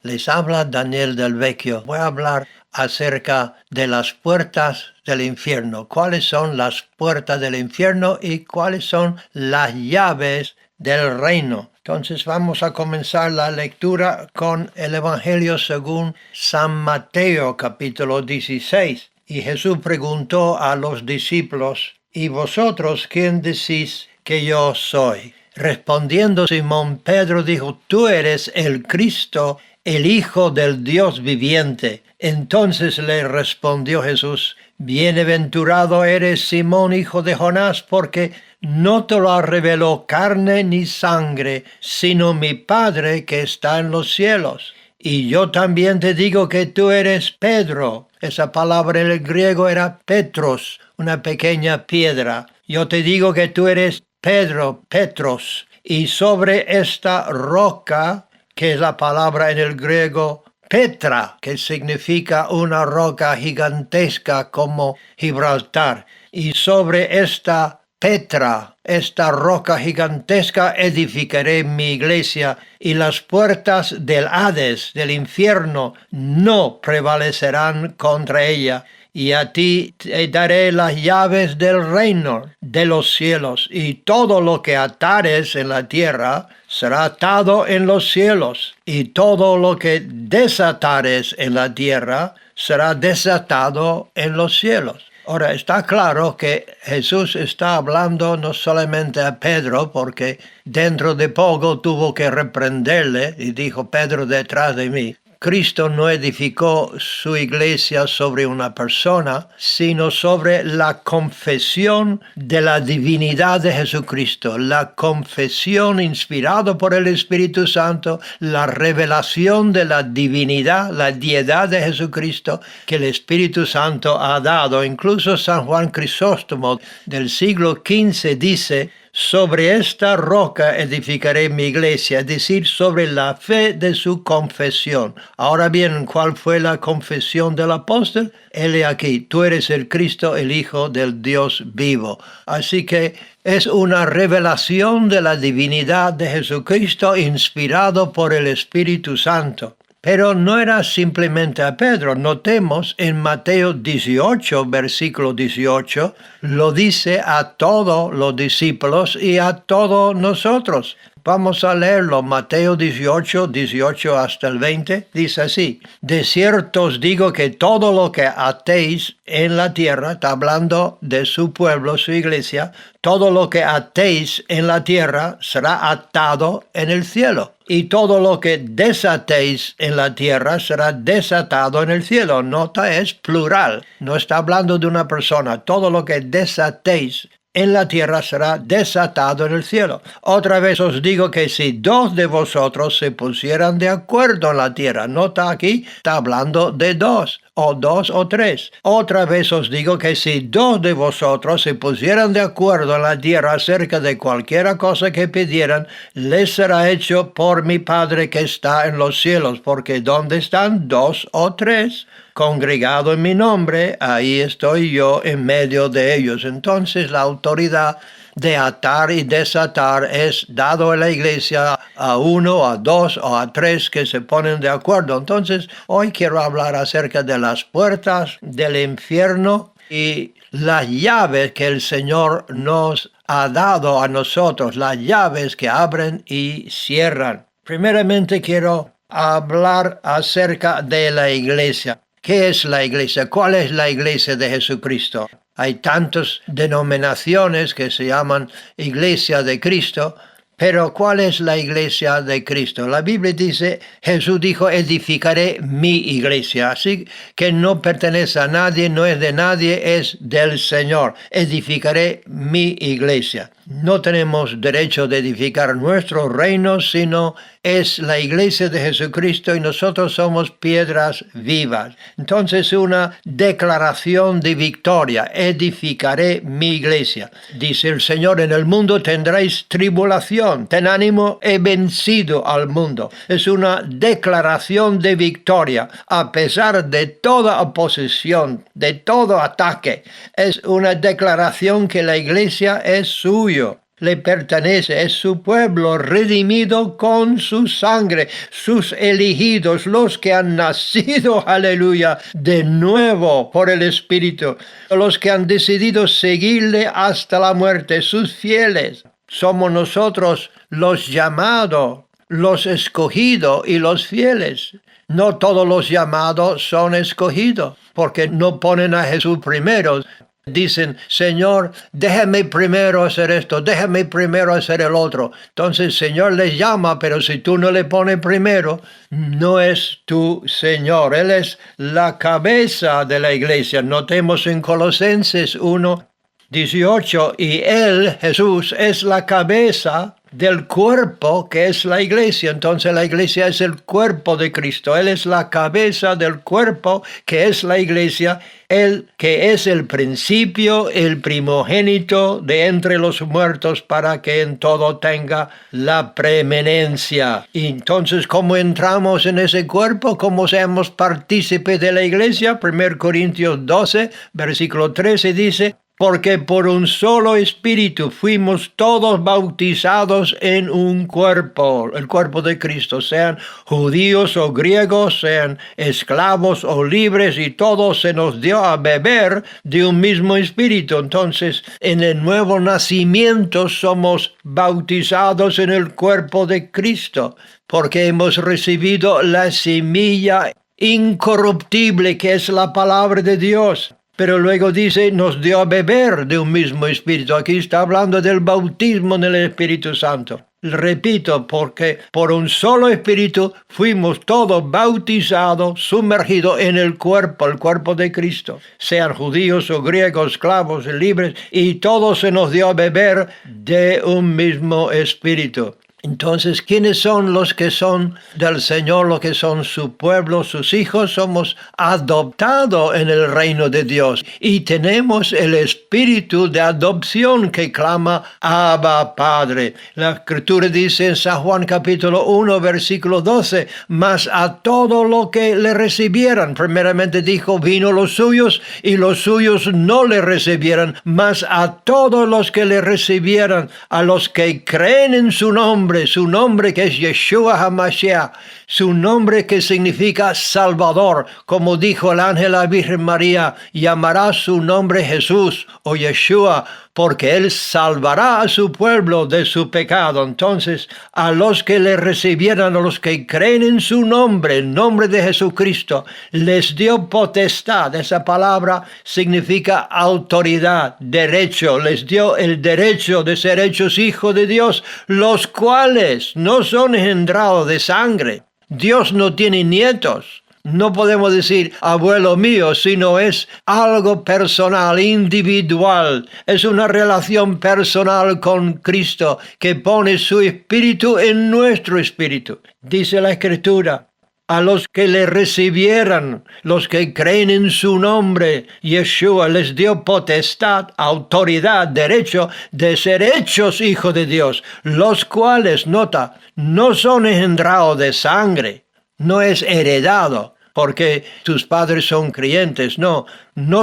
Les habla Daniel del Vecchio. Voy a hablar acerca de las puertas del infierno. ¿Cuáles son las puertas del infierno y cuáles son las llaves del reino? Entonces vamos a comenzar la lectura con el Evangelio según San Mateo, capítulo 16. Y Jesús preguntó a los discípulos: ¿Y vosotros quién decís que yo soy? Respondiendo Simón Pedro dijo: Tú eres el Cristo, el Hijo del Dios viviente. Entonces le respondió Jesús: Bienaventurado eres, Simón, hijo de Jonás, porque no te lo reveló carne ni sangre, sino mi Padre que está en los cielos. Y yo también te digo que tú eres Pedro. Esa palabra en el griego era Petros, una pequeña piedra. Yo te digo que tú eres Pedro, Petros, y sobre esta roca, que es la palabra en el griego Petra, que significa una roca gigantesca como Gibraltar, y sobre esta Petra, esta roca gigantesca, edificaré mi iglesia, y las puertas del Hades, del infierno, no prevalecerán contra ella. Y a ti te daré las llaves del reino de los cielos, y todo lo que atares en la tierra será atado en los cielos, y todo lo que desatares en la tierra será desatado en los cielos. Ahora, está claro que Jesús está hablando no solamente a Pedro, porque dentro de poco tuvo que reprenderle y dijo: Pedro, detrás de mí. Cristo no edificó su iglesia sobre una persona, sino sobre la confesión de la divinidad de Jesucristo, la confesión inspirada por el Espíritu Santo, la revelación de la divinidad, la deidad de Jesucristo que el Espíritu Santo ha dado. Incluso San Juan Crisóstomo del siglo XV dice: sobre esta roca edificaré mi iglesia, es decir, sobre la fe de su confesión. Ahora bien, ¿cuál fue la confesión del apóstol? Hele aquí: tú eres el Cristo, el Hijo del Dios vivo. Así que es una revelación de la divinidad de Jesucristo inspirado por el Espíritu Santo. Pero no era simplemente a Pedro. Notemos en Mateo 18, versículo 18, lo dice a todos los discípulos y a todos nosotros. Vamos a leerlo. Mateo 18, 18 hasta el 20, dice así: De cierto os digo que todo lo que atéis en la tierra, está hablando de su pueblo, su iglesia, todo lo que atéis en la tierra será atado en el cielo. Y todo lo que desatéis en la tierra será desatado en el cielo. Nota, es plural. No está hablando de una persona. Todo lo que desatéis en la tierra será desatado en el cielo. Otra vez os digo que si dos de vosotros se pusieran de acuerdo en la tierra, nota aquí, está hablando de dos o tres. Otra vez os digo que si dos de vosotros se pusieran de acuerdo en la tierra acerca de cualquier cosa que pidieran, les será hecho por mi Padre que está en los cielos, porque donde están dos o tres congregado en mi nombre, ahí estoy yo en medio de ellos. Entonces la autoridad de atar y desatar es dado a la iglesia a uno, a dos o a tres que se ponen de acuerdo. Entonces hoy quiero hablar acerca de las puertas del infierno y las llaves que el Señor nos ha dado a nosotros, las llaves que abren y cierran. Primeramente quiero hablar acerca de la iglesia. ¿Qué es la iglesia? ¿Cuál es la iglesia de Jesucristo? Hay tantas denominaciones que se llaman Iglesia de Cristo, pero ¿cuál es la iglesia de Cristo? La Biblia dice, Jesús dijo: edificaré mi iglesia. Así que no pertenece a nadie, no es de nadie, es del Señor. Edificaré mi iglesia. No tenemos derecho de edificar nuestro reino, sino es la iglesia de Jesucristo y nosotros somos piedras vivas. Entonces, una declaración de victoria: edificaré mi iglesia. Dice el Señor: en el mundo tendréis tribulación, ten ánimo, he vencido al mundo. Es una declaración de victoria a pesar de toda oposición, de todo ataque. Es una declaración que la iglesia es suyo. le pertenece, es su pueblo redimido con su sangre, sus elegidos, los que han nacido, aleluya, de nuevo por el Espíritu, los que han decidido seguirle hasta la muerte, sus fieles. Somos nosotros los llamados, los escogidos y los fieles. No todos los llamados son escogidos, porque no ponen a Jesús primero. Dicen, Señor, déjame primero hacer esto, déjame primero hacer el otro. Entonces el Señor les llama, pero si tú no le pones primero, no es tu Señor. Él es la cabeza de la iglesia. Notemos en Colosenses 1:18, y Él, Jesús, es la cabeza del cuerpo que es la iglesia. Entonces la iglesia es el cuerpo de Cristo. Él es la cabeza del cuerpo que es la iglesia. Él que es el principio, el primogénito de entre los muertos, para que en todo tenga la preeminencia. Y entonces, ¿cómo entramos en ese cuerpo? ¿Cómo seamos partícipes de la iglesia? 1 Corintios 12, versículo 13 dice, porque por un solo espíritu fuimos todos bautizados en un cuerpo, el cuerpo de Cristo, sean judíos o griegos, sean esclavos o libres, y todos se nos dio a beber de un mismo espíritu. Entonces, en el nuevo nacimiento somos bautizados en el cuerpo de Cristo, porque hemos recibido la semilla incorruptible que es la palabra de Dios. Pero luego dice, nos dio a beber de un mismo espíritu. Aquí está hablando del bautismo en el Espíritu Santo. Repito, porque por un solo espíritu fuimos todos bautizados, sumergidos en el cuerpo de Cristo. Sean judíos o griegos, esclavos, libres, y todos se nos dio a beber de un mismo espíritu. Entonces, ¿quiénes son los que son del Señor, los que son su pueblo, sus hijos? Somos adoptados en el reino de Dios y tenemos el espíritu de adopción que clama Abba Padre. La Escritura dice en San Juan capítulo 1, versículo 12, mas a todo lo que le recibieran, primeramente dijo, vino los suyos y los suyos no le recibieran, mas a todos los que le recibieran, a los que creen en su nombre que es Yeshua HaMashiach, su nombre que significa Salvador, como dijo el ángel a la Virgen María, llamará su nombre Jesús o Yeshua, porque Él salvará a su pueblo de su pecado. Entonces, a los que le recibieran, a los que creen en su nombre, el nombre de Jesucristo, les dio potestad. Esa palabra significa autoridad, derecho. Les dio el derecho de ser hechos hijos de Dios, los cuales no son engendrados de sangre. Dios no tiene nietos. No podemos decir abuelo mío, sino es algo personal, individual. Es una relación personal con Cristo que pone su espíritu en nuestro espíritu. Dice la Escritura, a los que le recibieran, los que creen en su nombre, Yeshua les dio potestad, autoridad, derecho de ser hechos hijos de Dios, los cuales, nota, no son engendrados de sangre, no es heredado, porque tus padres son creyentes, no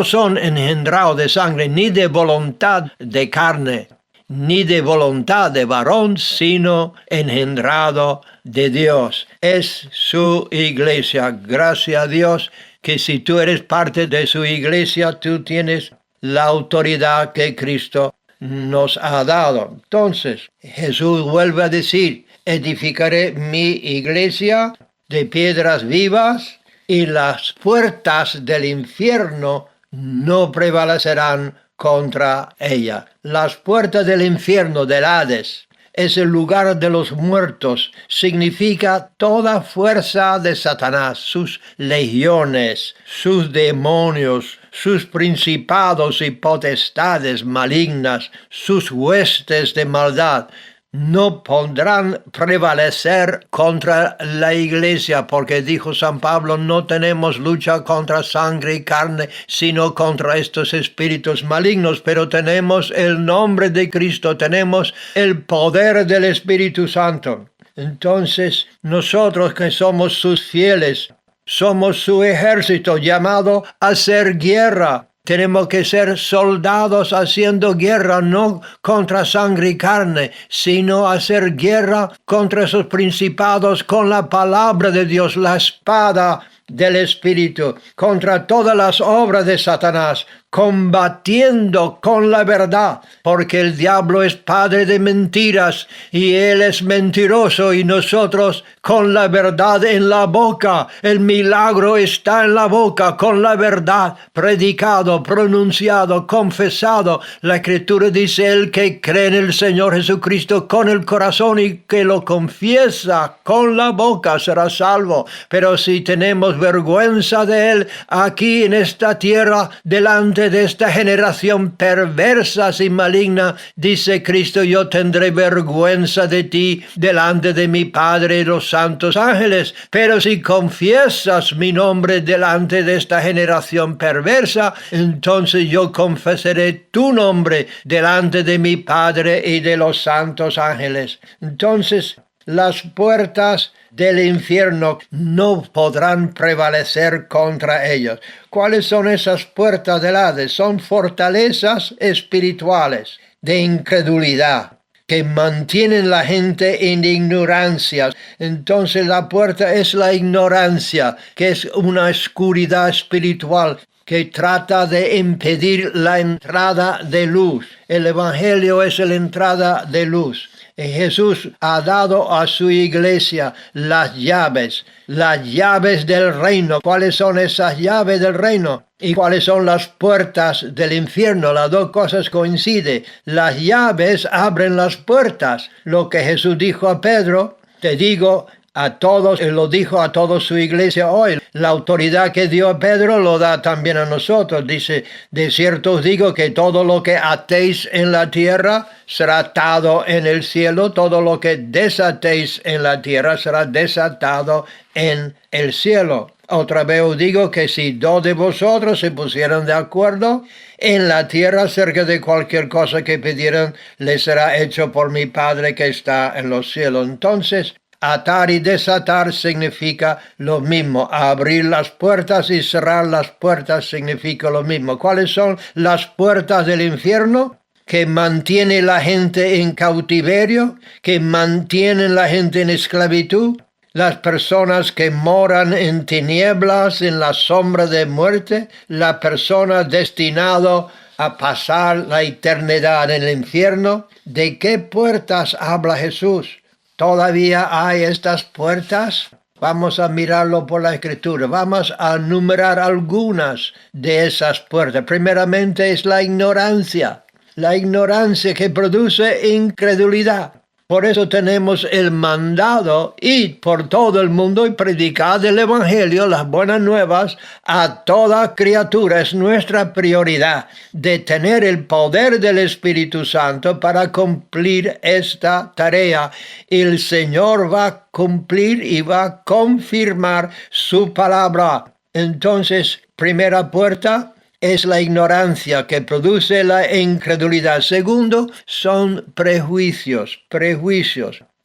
son engendrados de sangre, ni de voluntad de carne, ni de voluntad de varón, sino engendrado de Dios. Es su iglesia. Gracias a Dios que si tú eres parte de su iglesia, tú tienes la autoridad que Cristo nos ha dado. Entonces, Jesús vuelve a decir, edificaré mi iglesia de piedras vivas, y las puertas del infierno no prevalecerán contra ella. Las puertas del infierno, del Hades, es el lugar de los muertos. Significa toda fuerza de Satanás, sus legiones, sus demonios, sus principados y potestades malignas, sus huestes de maldad. No podrán prevalecer contra la iglesia, porque dijo San Pablo, no tenemos lucha contra sangre y carne, sino contra estos espíritus malignos, pero tenemos el nombre de Cristo, tenemos el poder del Espíritu Santo. Entonces, nosotros que somos sus fieles, somos su ejército llamado a hacer guerra. Tenemos que ser soldados haciendo guerra, no contra sangre y carne, sino hacer guerra contra esos principados con la palabra de Dios, la espada del Espíritu, contra todas las obras de Satanás, combatiendo con la verdad, porque el diablo es padre de mentiras y él es mentiroso, y nosotros con la verdad en la boca. El milagro está en la boca, con la verdad predicado, pronunciado, confesado. La Escritura dice: el que cree en el Señor Jesucristo con el corazón y que lo confiesa con la boca será salvo. Pero si tenemos vergüenza de él aquí en esta tierra, delante de esta generación perversa y maligna, dice Cristo: yo tendré vergüenza de ti delante de mi Padre y los santos ángeles. Pero si confiesas mi nombre delante de esta generación perversa, entonces yo confesaré tu nombre delante de mi Padre y de los santos ángeles. Entonces, las puertas del infierno no podrán prevalecer contra ellos. ¿Cuáles son esas puertas del Hades? Son fortalezas espirituales de incredulidad que mantienen la gente en ignorancia. Entonces la puerta es la ignorancia, que es una oscuridad espiritual que trata de impedir la entrada de luz. El Evangelio es la entrada de luz. Jesús ha dado a su iglesia las llaves del reino. ¿Cuáles son esas llaves del reino? ¿Y cuáles son las puertas del infierno? Las dos cosas coinciden. Las llaves abren las puertas. Lo que Jesús dijo a Pedro, te digo a todos, él lo dijo a toda su iglesia hoy. La autoridad que dio a Pedro lo da también a nosotros. Dice: de cierto os digo que todo lo que atéis en la tierra será atado en el cielo, todo lo que desatéis en la tierra será desatado en el cielo. Otra vez os digo que si dos de vosotros se pusieran de acuerdo en la tierra acerca de cualquier cosa que pidieran, les será hecho por mi Padre que está en los cielos. Entonces, atar y desatar significa lo mismo. Abrir las puertas y cerrar las puertas significa lo mismo. ¿Cuáles son las puertas del infierno? Que mantiene la gente en cautiverio, que mantienen la gente en esclavitud. Las personas que moran en tinieblas, en la sombra de muerte, la persona destinada a pasar la eternidad en el infierno. ¿De qué puertas habla Jesús? ¿Todavía hay estas puertas? Vamos a mirarlo por la Escritura. Vamos a enumerar algunas de esas puertas. Primeramente es la ignorancia que produce incredulidad. Por eso tenemos el mandado: ir por todo el mundo y predicar el Evangelio, las buenas nuevas, a toda criatura. Es nuestra prioridad de tener el poder del Espíritu Santo para cumplir esta tarea. El Señor va a cumplir y va a confirmar su palabra. Entonces, primera puerta es la ignorancia que produce la incredulidad. Segundo, son prejuicios.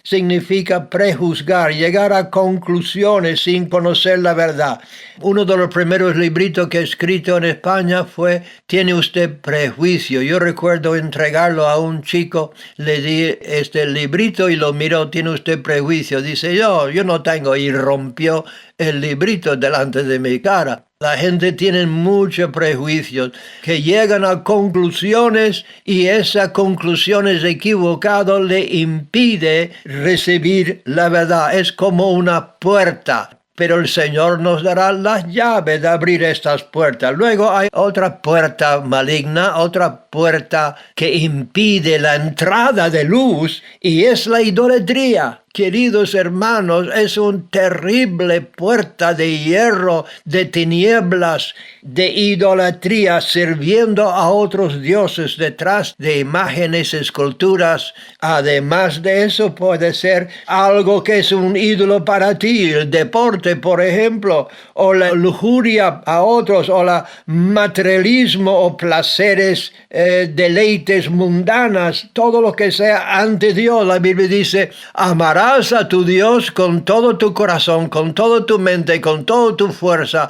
Significa prejuzgar, llegar a conclusiones sin conocer la verdad. Uno de los primeros libritos que he escrito en España fue ¿Tiene usted prejuicio? Yo recuerdo entregarlo a un chico, le di este librito y lo miró: ¿tiene usted prejuicio? Dice: yo no tengo, y rompió el librito delante de mi cara. La gente tiene muchos prejuicios que llegan a conclusiones, y esas conclusiones equivocadas le impide recibir la verdad. Es como una puerta, pero el Señor nos dará las llaves de abrir estas puertas. Luego hay otra puerta maligna, otra puerta que impide la entrada de luz, y es la idolatría. Queridos hermanos, es una terrible puerta de hierro, de tinieblas, de idolatría, sirviendo a otros dioses detrás de imágenes, esculturas. Además de eso, puede ser algo que es un ídolo para ti, el deporte, por ejemplo, o la lujuria a otros, o el materialismo o placeres, deleites mundanas, todo lo que sea ante Dios. La Biblia dice: amarás a tu Dios con todo tu corazón, con toda tu mente, con toda tu fuerza,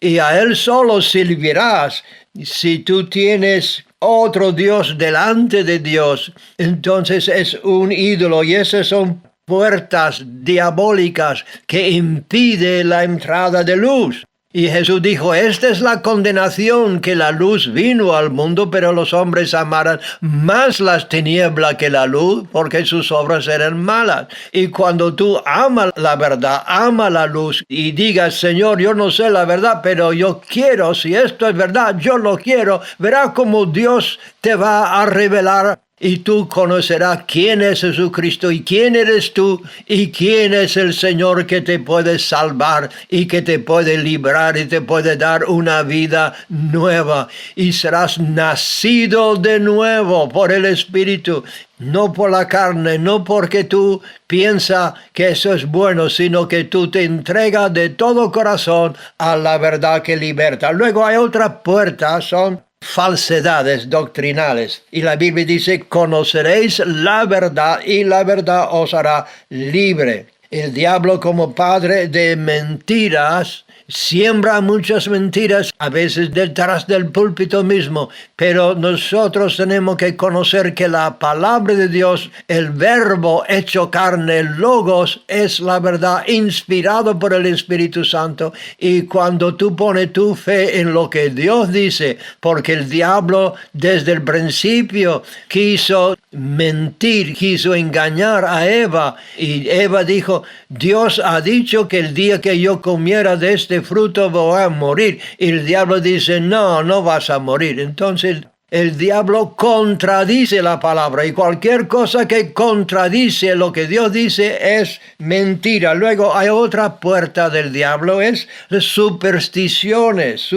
y a Él solo servirás. Si tú tienes otro Dios delante de Dios, entonces es un ídolo, y esas son puertas diabólicas que impiden la entrada de luz. Y Jesús dijo, esta es la condenación, que la luz vino al mundo, pero los hombres amaran más las tinieblas que la luz, porque sus obras eran malas. Y cuando tú amas la verdad, amas la luz, y digas, Señor, yo no sé la verdad, pero yo quiero, si esto es verdad, yo lo quiero, verás cómo Dios te va a revelar. Y tú conocerás quién es Jesucristo y quién eres tú y quién es el Señor que te puede salvar y que te puede librar y te puede dar una vida nueva. Y serás nacido de nuevo por el Espíritu, no por la carne, no porque tú piensas que eso es bueno, sino que tú te entregas de todo corazón a la verdad que liberta. Luego hay otra puerta, son falsedades doctrinales. Y la Biblia dice, conoceréis la verdad y la verdad os hará libre. El diablo, como padre de mentiras, siembra muchas mentiras, a veces detrás del púlpito mismo, pero nosotros tenemos que conocer que la palabra de Dios, el verbo hecho carne, el logos, es la verdad inspirado por el Espíritu Santo. Y cuando tú pones tu fe en lo que Dios dice, porque el diablo desde el principio quiso mentir, quiso engañar a Eva, y Eva dijo, Dios ha dicho que el día que yo comiera de este fruto voy a morir. Y el diablo dice, no, no vas a morir. Entonces el diablo contradice la palabra, y cualquier cosa que contradice lo que Dios dice es mentira. Luego hay otra puerta del diablo, es supersticiones.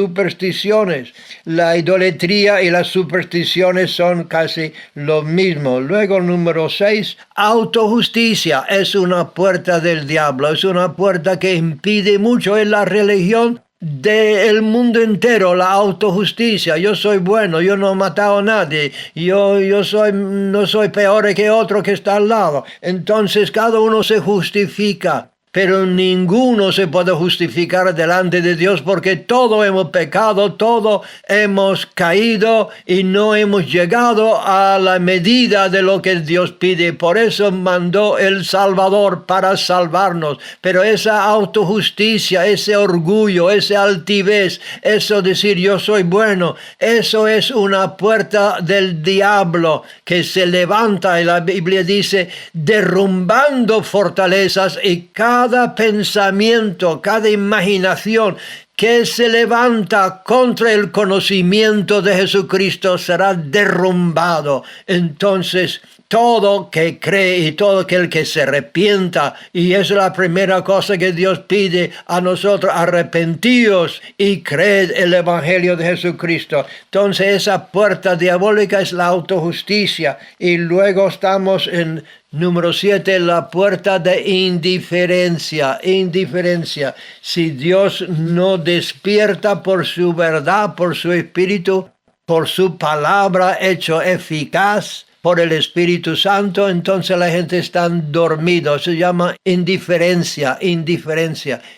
La idolatría y las supersticiones son casi lo mismo. Luego, número 6, autojusticia es una puerta del diablo, es una puerta que impide mucho en la religión del mundo entero, la autojusticia. Yo soy bueno, yo no he matado a nadie, yo no soy peor que otro que está al lado. Entonces cada uno se justifica, pero ninguno se puede justificar delante de Dios, porque todos hemos pecado, todos hemos caído y no hemos llegado a la medida de lo que Dios pide. Por eso mandó el Salvador para salvarnos. Pero esa autojusticia, ese orgullo, esa altivez, eso decir yo soy bueno, eso es una puerta del diablo que se levanta, y la Biblia dice, derrumbando fortalezas, y cada pensamiento, cada imaginación que se levanta contra el conocimiento de Jesucristo será derrumbado. Entonces, todo que cree y todo aquel que se arrepienta, y es la primera cosa que Dios pide a nosotros, arrepentíos y creed el Evangelio de Jesucristo. Entonces, esa puerta diabólica es la autojusticia. Y luego estamos en número 7, la puerta de indiferencia. Indiferencia. Si Dios no despierta por su verdad, por su Espíritu, por su palabra hecho eficaz, por el Espíritu Santo, entonces la gente está dormida. Se llama indiferencia.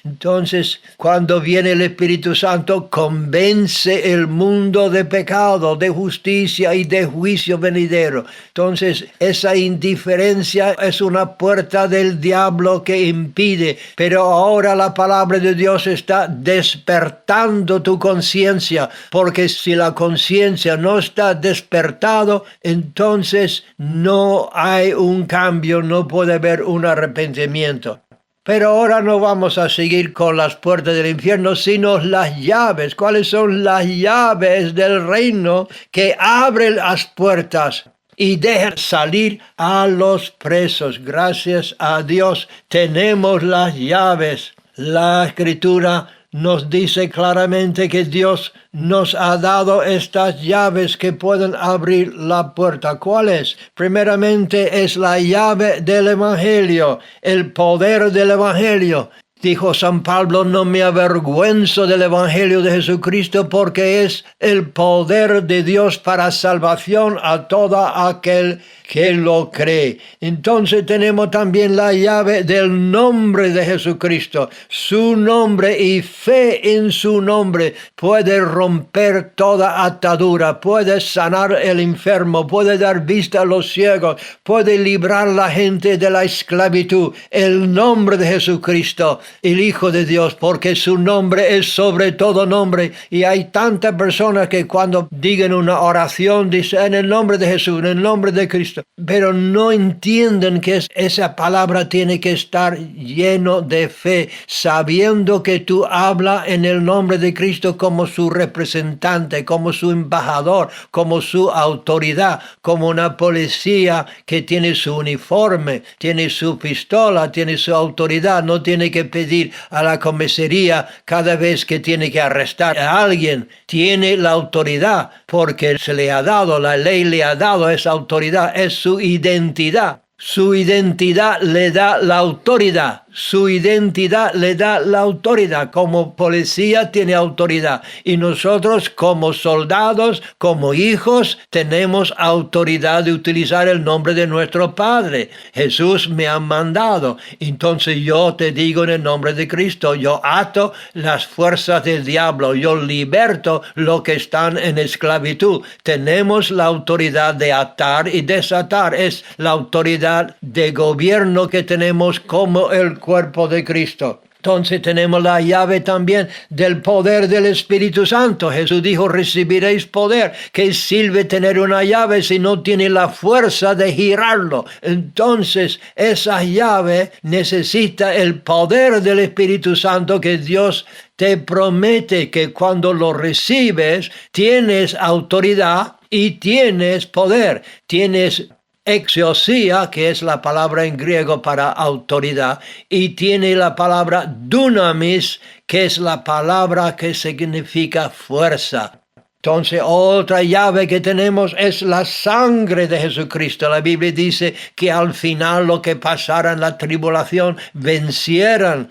Entonces, cuando viene el Espíritu Santo, convence el mundo de pecado, de justicia y de juicio venidero. Entonces, esa indiferencia es una puerta del diablo que impide. Pero ahora la palabra de Dios está despertando tu conciencia, porque si la conciencia no está despertado, entonces no hay un cambio, no puede haber un arrepentimiento. Pero ahora no vamos a seguir con las puertas del infierno, sino las llaves. ¿Cuáles son las llaves del reino que abren las puertas y dejan salir a los presos? Gracias a Dios tenemos las llaves. La Escritura nos dice claramente que Dios nos ha dado estas llaves que pueden abrir la puerta. ¿Cuál es? Primeramente es la llave del Evangelio, el poder del Evangelio. Dijo San Pablo, no me avergüenzo del Evangelio de Jesucristo porque es el poder de Dios para salvación a todo aquel que lo cree. Entonces tenemos también la llave del nombre de Jesucristo. Su nombre y fe en su nombre puede romper toda atadura, puede sanar el enfermo, puede dar vista a los ciegos, puede librar a la gente de la esclavitud. El nombre de Jesucristo, el Hijo de Dios, porque su nombre es sobre todo nombre. Y hay tantas personas que cuando digan una oración dicen en el nombre de Jesús, en el nombre de Cristo, pero no entienden que esa palabra tiene que estar lleno de fe, sabiendo que tú hablas en el nombre de Cristo como su representante, como su embajador, como su autoridad, como una policía que tiene su uniforme, tiene su pistola, tiene su autoridad, no tiene que pedir a la comisaría cada vez que tiene que arrestar a alguien, tiene la autoridad porque se le ha dado, la ley le ha dado esa autoridad, es su identidad. Su identidad le da la autoridad. Su identidad le da la autoridad. Como policía tiene autoridad. Y nosotros como soldados, como hijos, tenemos autoridad de utilizar el nombre de nuestro Padre. Jesús me ha mandado. Entonces yo te digo en el nombre de Cristo, yo ato las fuerzas del diablo. Yo liberto lo que están en esclavitud. Tenemos la autoridad de atar y desatar. Es la autoridad de gobierno que tenemos como el cuerpo de Cristo. Entonces tenemos la llave también del poder del Espíritu Santo. Jesús dijo, recibiréis poder. ¿Qué sirve tener una llave si no tiene la fuerza de girarlo? Entonces esa llave necesita el poder del Espíritu Santo que Dios te promete que cuando lo recibes tienes autoridad y tienes poder. Tienes exousia, que es la palabra en griego para autoridad, y tiene la palabra dunamis, que es la palabra que significa fuerza. Entonces, otra llave que tenemos es la sangre de Jesucristo. La Biblia dice que al final lo que pasara en la tribulación vencieran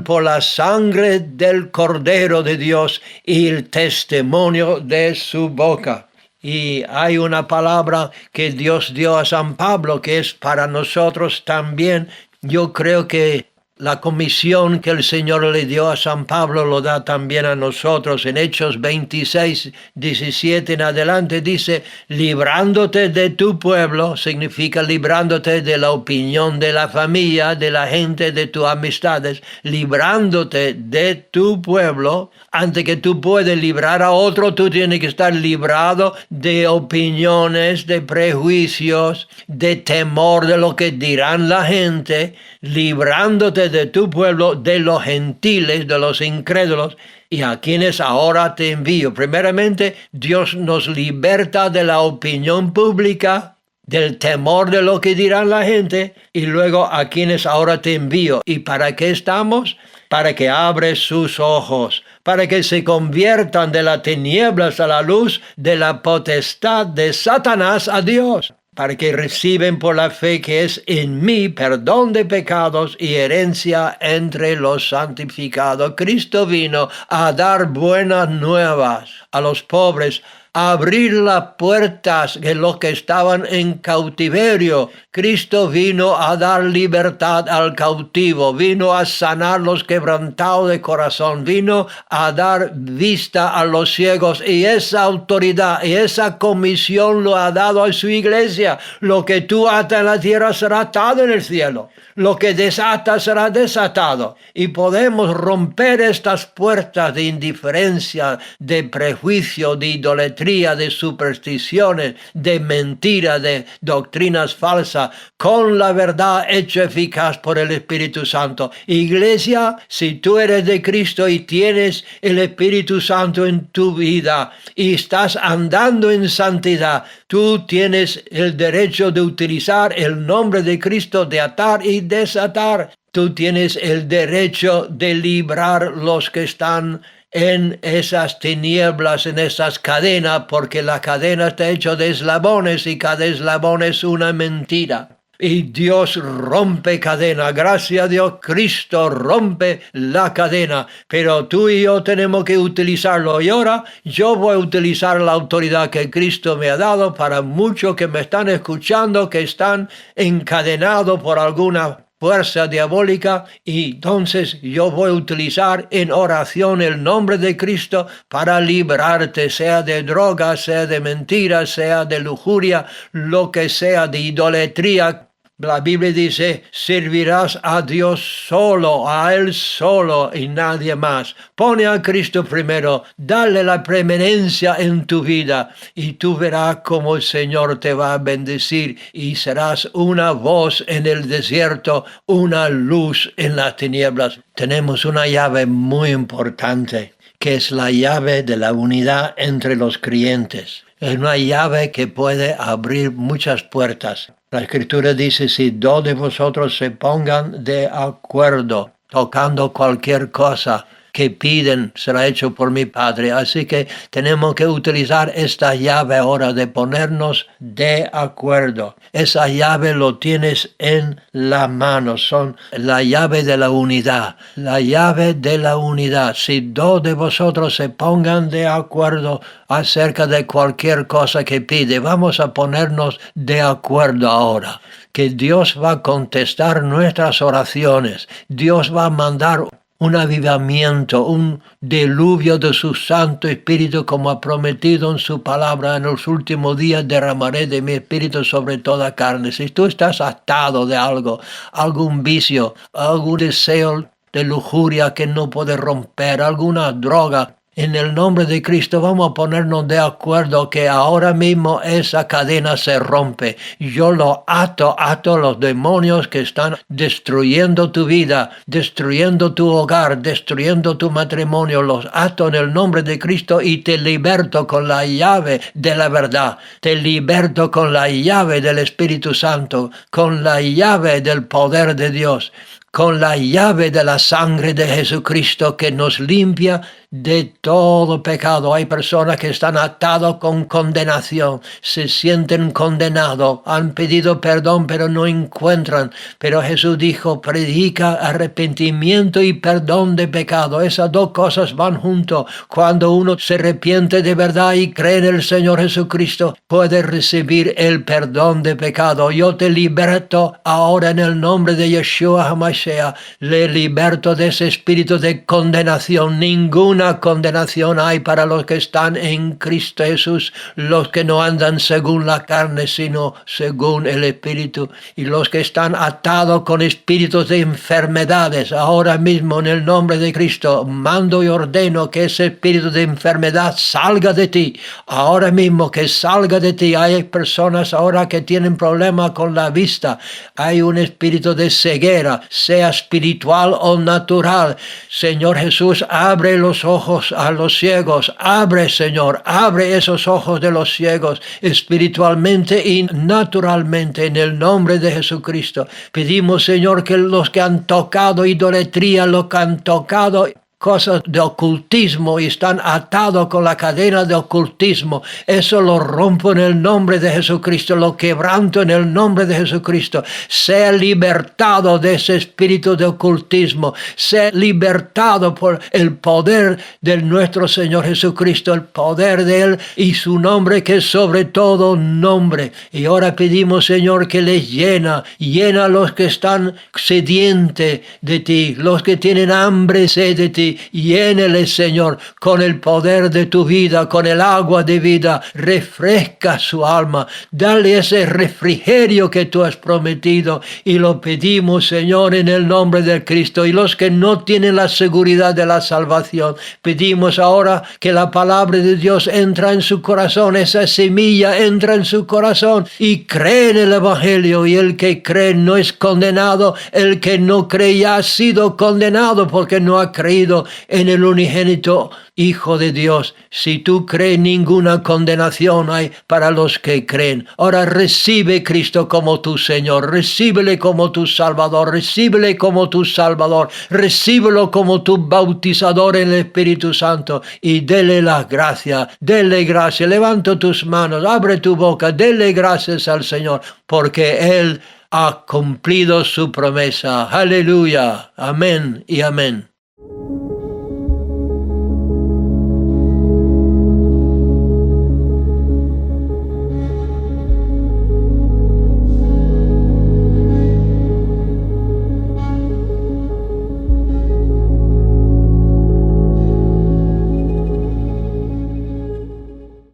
por la sangre del Cordero de Dios y el testimonio de su boca. Y hay una palabra que Dios dio a San Pablo que es para nosotros también. Yo creo que la comisión que el Señor le dio a San Pablo lo da también a nosotros. En Hechos 26, 17 en adelante dice, librándote de tu pueblo, significa librándote de la opinión de la familia, de la gente, de tus amistades, librándote de tu pueblo. Antes que tú puedas librar a otro, tú tienes que estar librado de opiniones, de prejuicios, de temor de lo que dirán la gente, librándote de tu pueblo, de los gentiles, de los incrédulos, y a quienes ahora te envío. Primeramente, Dios nos liberta de la opinión pública, del temor de lo que dirán la gente, y luego a quienes ahora te envío. ¿Y para qué estamos? Para que abres sus ojos, para que se conviertan de las tinieblas a la luz, de la potestad de Satanás a Dios, para que reciben por la fe que es en mí perdón de pecados y herencia entre los santificados. Cristo vino a dar buenas nuevas a los pobres, a abrir las puertas de los que estaban en cautiverio. Cristo vino a dar libertad al cautivo, vino a sanar los quebrantados de corazón, vino a dar vista a los ciegos, y esa autoridad y esa comisión lo ha dado a su iglesia. Lo que tú atas en la tierra será atado en el cielo, lo que desatas será desatado, y podemos romper estas puertas de indiferencia, de prejuicio, de idolatría, de supersticiones, de mentira, de doctrinas falsas, con la verdad hecha eficaz por el Espíritu Santo. Iglesia, si tú eres de Cristo y tienes el Espíritu Santo en tu vida y estás andando en santidad, tú tienes el derecho de utilizar el nombre de Cristo, de atar y desatar. Tú tienes el derecho de librar los que están en esas tinieblas, en esas cadenas, porque la cadena está hecha de eslabones y cada eslabón es una mentira. Y Dios rompe cadena. Gracias a Dios, Cristo rompe la cadena. Pero tú y yo tenemos que utilizarlo. Y ahora yo voy a utilizar la autoridad que Cristo me ha dado para muchos que me están escuchando, que están encadenados por alguna fuerza diabólica, y entonces yo voy a utilizar en oración el nombre de Cristo para librarte, sea de drogas, sea de mentiras, sea de lujuria, lo que sea, de idolatría. La Biblia dice, servirás a Dios solo, a Él solo y nadie más. Pone a Cristo primero, dale la preeminencia en tu vida y tú verás cómo el Señor te va a bendecir y serás una voz en el desierto, una luz en las tinieblas. Tenemos una llave muy importante, que es la llave de la unidad entre los creyentes. Es una llave que puede abrir muchas puertas. La Escritura dice, si dos de vosotros se pongan de acuerdo, tocando cualquier cosa que piden, será hecho por mi Padre. Así que tenemos que utilizar esta llave ahora de ponernos de acuerdo. Esa llave lo tienes en la mano, son la llave de la unidad, la llave de la unidad. Si dos de vosotros se pongan de acuerdo acerca de cualquier cosa que pide, vamos a ponernos de acuerdo ahora, que Dios va a contestar nuestras oraciones, Dios va a mandar un avivamiento, un diluvio de su Santo Espíritu, como ha prometido en su palabra. En los últimos días derramaré de mi Espíritu sobre toda carne. Si tú estás atado de algo, algún vicio, algún deseo de lujuria que no puedes romper, alguna droga, en el nombre de Cristo vamos a ponernos de acuerdo que ahora mismo esa cadena se rompe. Yo lo ato los demonios que están destruyendo tu vida, destruyendo tu hogar, destruyendo tu matrimonio. Los ato en el nombre de Cristo y te liberto con la llave de la verdad. Te liberto con la llave del Espíritu Santo, con la llave del poder de Dios, con la llave de la sangre de Jesucristo que nos limpia de todo pecado. Hay personas que están atadas con condenación, se sienten condenados, han pedido perdón pero no encuentran. Pero Jesús dijo, predica arrepentimiento y perdón de pecado. Esas dos cosas van juntos. Cuando uno se arrepiente de verdad y cree en el Señor Jesucristo, puede recibir el perdón de pecado. Yo te liberto ahora en el nombre de Yeshua HaMashiach. Le liberto de ese espíritu de condenación. Ninguna condenación hay para los que están en Cristo Jesús, los que no andan según la carne, sino según el Espíritu, y los que están atados con espíritus de enfermedades. Ahora mismo, en el nombre de Cristo, mando y ordeno que ese espíritu de enfermedad salga de ti. Ahora mismo que salga de ti. Hay personas ahora que tienen problemas con la vista. Hay un espíritu de ceguera, sea espiritual o natural. Señor Jesús, abre los ojos a los ciegos. Abre, Señor, abre esos ojos de los ciegos espiritualmente y naturalmente en el nombre de Jesucristo. Pedimos, Señor, que los que han tocado idolatría, los que han tocado cosas de ocultismo y están atados con la cadena de ocultismo, eso lo rompo en el nombre de Jesucristo, lo quebranto en el nombre de Jesucristo. Sea libertado de ese espíritu de ocultismo, sea libertado por el poder de nuestro Señor Jesucristo, el poder de Él y su nombre que es sobre todo nombre. Y ahora pedimos, Señor, que les llena a los que están sedientes de ti, los que tienen hambre, sed de ti. Llénele, Señor, con el poder de tu vida, con el agua de vida. Refresca su alma. Dale ese refrigerio que tú has prometido. Y lo pedimos, Señor, en el nombre de Cristo. Y los que no tienen la seguridad de la salvación, pedimos ahora que la palabra de Dios entra en su corazón. Esa semilla entra en su corazón y cree en el Evangelio. Y el que cree no es condenado. El que no cree ya ha sido condenado porque no ha creído creído en el unigénito Hijo de Dios. Si tú crees, ninguna condenación hay para los que creen. Ahora recibe Cristo como tu Señor, recíbele como tu Salvador, recíbele como tu Salvador, recíbelo como tu bautizador en el Espíritu Santo y dele las gracias, dele gracias. Levanta tus manos, abre tu boca, dele gracias al Señor, porque Él ha cumplido su promesa. Aleluya. Amén y amén.